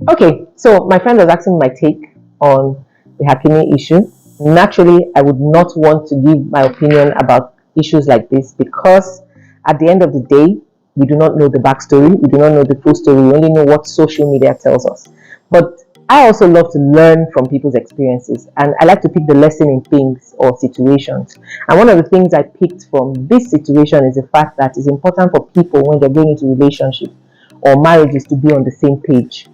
Okay, so my friend was asking my take on the Hakimi issue. Naturally, I would not want to give my opinion about issues like this because at the end of the day, we do not know the backstory, we do not know the full story, we only know what social media tells us. But I also love to learn from people's experiences and I like to pick the lesson in things or situations. And one of the things I picked from this situation is the fact that it's important for people when they're going into relationships or marriages to be on the same page.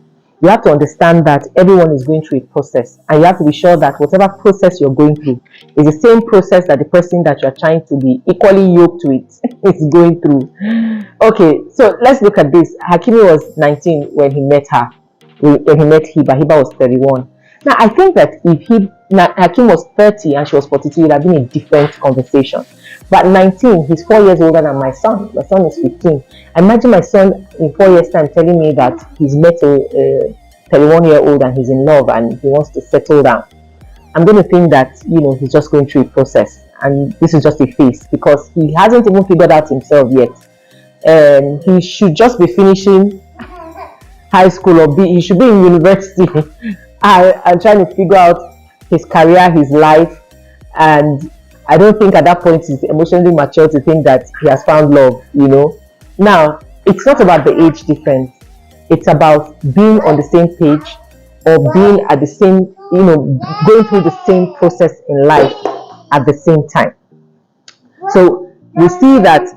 You have to understand that everyone is going through a process and you have to be sure that whatever process you're going through is the same process that the person that you're trying to be equally yoked with is going through. Okay, so let's look at this. Hakimi was 19 when he met her, when he met Hiba was 31. Now I think that if Hakim was 30 and she was 42, it would have been a different conversation. But 19, he's 4 years older than my son. My son is 15. Imagine my son in 4 years' time telling me that he's met a 31-year-old and he's in love and he wants to settle down. I'm going to think that, he's just going through a process and this is just a phase because he hasn't even figured out himself yet. He should just be finishing high school or he should be in university and trying to figure out his career, his life, and I don't think at that point he's emotionally mature to think that he has found love, Now, it's not about the age difference. It's about being on the same page or being at the same, going through the same process in life at the same time. So we see that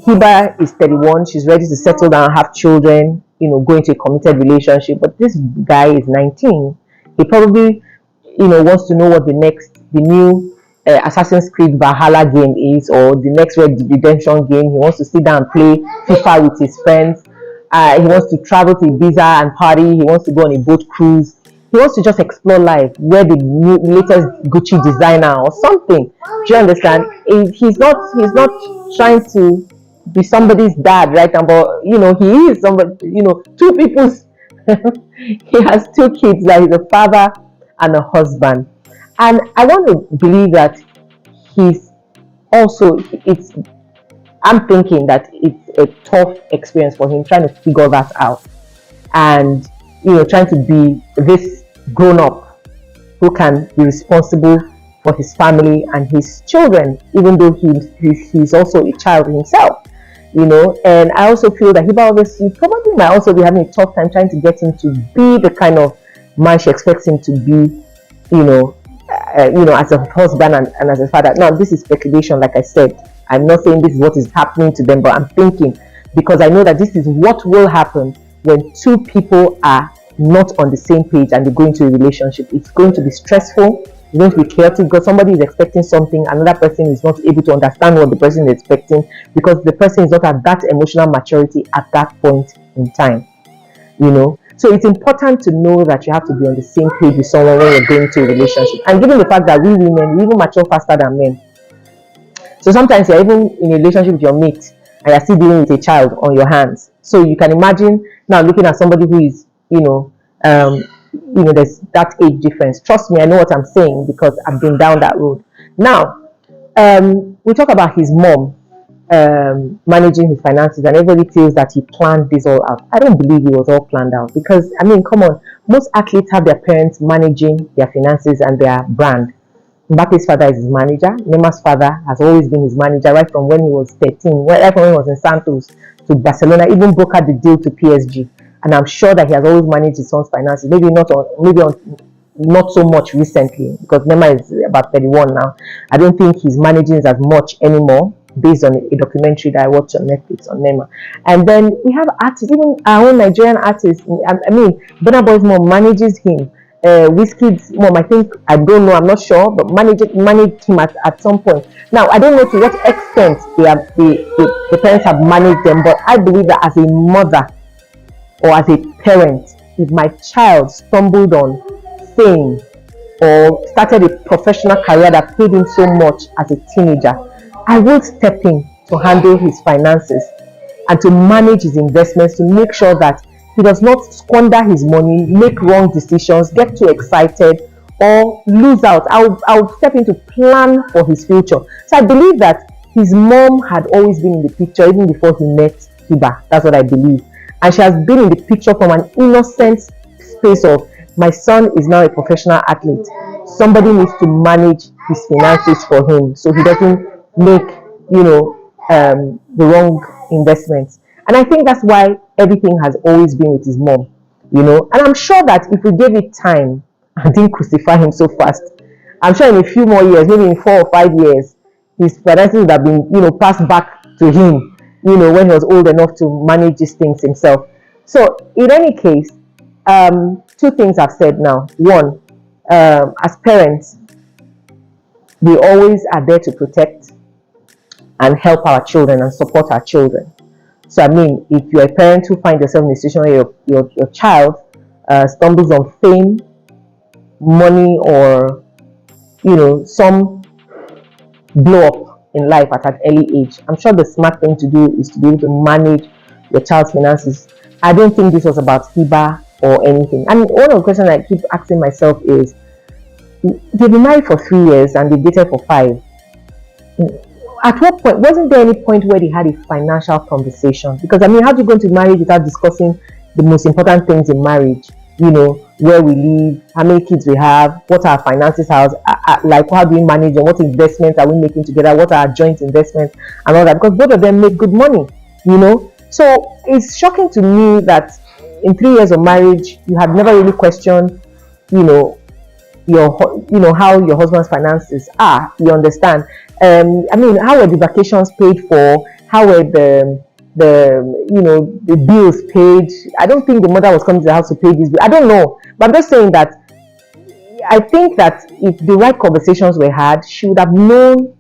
Hiba is 31, she's ready to settle down, have children, go into a committed relationship. But this guy is 19. He probably, wants to know what the new Assassin's Creed Valhalla game is, or the next Red Redemption game. He wants to sit down and play FIFA with his friends. He wants to travel to Ibiza and party. He wants to go on a boat cruise. He wants to just explore life, wear the latest Gucci designer or something. Do you understand? He's not trying to be somebody's dad right now, but he is somebody. Two people's. He has two kids. That he's a father and a husband. And I want to believe that he's also, I'm thinking that it's a tough experience for him trying to figure that out. And, trying to be this grown up who can be responsible for his family and his children, even though he's also a child himself, And I also feel that Hiba obviously probably might also be having a tough time trying to get him to be the kind of man she expects him to be, as a husband and as a father. Now, this is speculation, like I said. I'm not saying this is what is happening to them, but I'm thinking because I know that this is what will happen when two people are not on the same page and they go into a relationship. It's going to be stressful. It's going to be chaotic because somebody is expecting something, another person is not able to understand what the person is expecting because the person is not at that emotional maturity at that point in time. So it's important to know that you have to be on the same page with someone when you're going to a relationship. And given the fact that we women, we even mature faster than men. So sometimes you're even in a relationship with your mate and you're still dealing with a child on your hands. So you can imagine now looking at somebody who is, there's that age difference. Trust me, I know what I'm saying because I've been down that road. Now, we talk about his mom managing his finances, and everybody feels that he planned this all out. I don't believe it was all planned out because, come on, most athletes have their parents managing their finances and their brand. Mbappe's father is his manager. Neymar's father has always been his manager right from when he was 13, right from when he was in Santos to Barcelona, even brokered the deal to PSG. And I'm sure that he has always managed his son's finances. Maybe not so much recently because Neymar is about 31 now. I don't think he's managing as much anymore based on a documentary that I watched on Netflix on Neymar. And then we have artists, even our own Nigerian artists. Burna Boy's mom manages him. Wizkid's mom, I don't know, I'm not sure, but managed him at some point. Now, I don't know to what extent the parents have managed them, but I believe that as a mother or as a parent, if my child stumbled on fame or started a professional career that paid him so much as a teenager, I will step in to handle his finances and to manage his investments to make sure that he does not squander his money, make wrong decisions, get too excited, or lose out. I'll step in to plan for his future. So I believe that his mom had always been in the picture even before he met Hiba. That's what I believe. And she has been in the picture from an innocent space of, my son is now a professional athlete. Somebody needs to manage his finances for him so he doesn't make, the wrong investments. And I think that's why everything has always been with his mom, And I'm sure that if we gave it time and didn't crucify him so fast, I'm sure in a few more years, maybe in 4 or 5 years, his finances would have been, passed back to him, when he was old enough to manage these things himself. So, in any case, two things I've said now. One, as parents, we always are there to protect and help our children and support our children. So, I mean, if you're a parent who finds yourself in a situation where your child stumbles on fame, money, or some blow up in life at an early age, I'm sure the smart thing to do is to be able to manage your child's finances. I don't think this was about hiba or anything. And one of the questions I keep asking myself is, they've been married for 3 years and they dated for 5. At what point, wasn't there any point where they had a financial conversation? Because I mean, how do you go into marriage without discussing the most important things in marriage? Where we live, how many kids we have, what our finances are, like how do we manage them, what investments are we making together, what are our joint investments and all that, because both of them make good money, So it's shocking to me that in 3 years of marriage, you have never really questioned, how your husband's finances are. You understand? I mean, how were the vacations paid for? How were the bills paid? I don't think the mother was coming to the house to pay this bill. I don't know, but I'm just saying that I think that if the right conversations were had, she would have known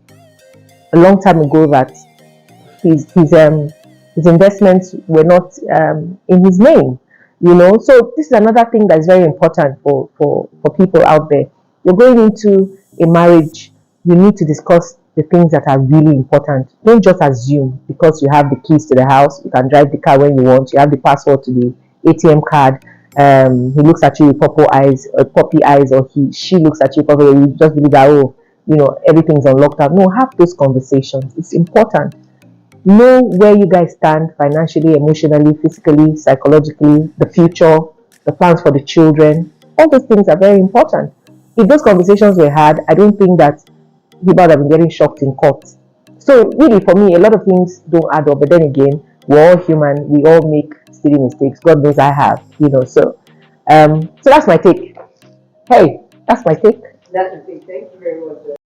a long time ago that his investments were not in his name. So this is another thing that's very important for people out there. You're going into a marriage, you need to discuss the things that are really important. Don't just assume because you have the keys to the house, you can drive the car when you want, you have the password to the ATM card. He looks at you with puppy eyes, or she looks at you puppy. You just believe that, everything's on lockdown. No, have those conversations. It's important. Know where you guys stand financially, emotionally, physically, psychologically, the future, the plans for the children. All those things are very important. If those conversations were had, I don't think that people would have been getting shocked in court. So really, for me, a lot of things don't add up. But then again, we're all human. We all make silly mistakes. God knows I have. So that's my take. Hey, that's my take. That's the thing. Thank you very much.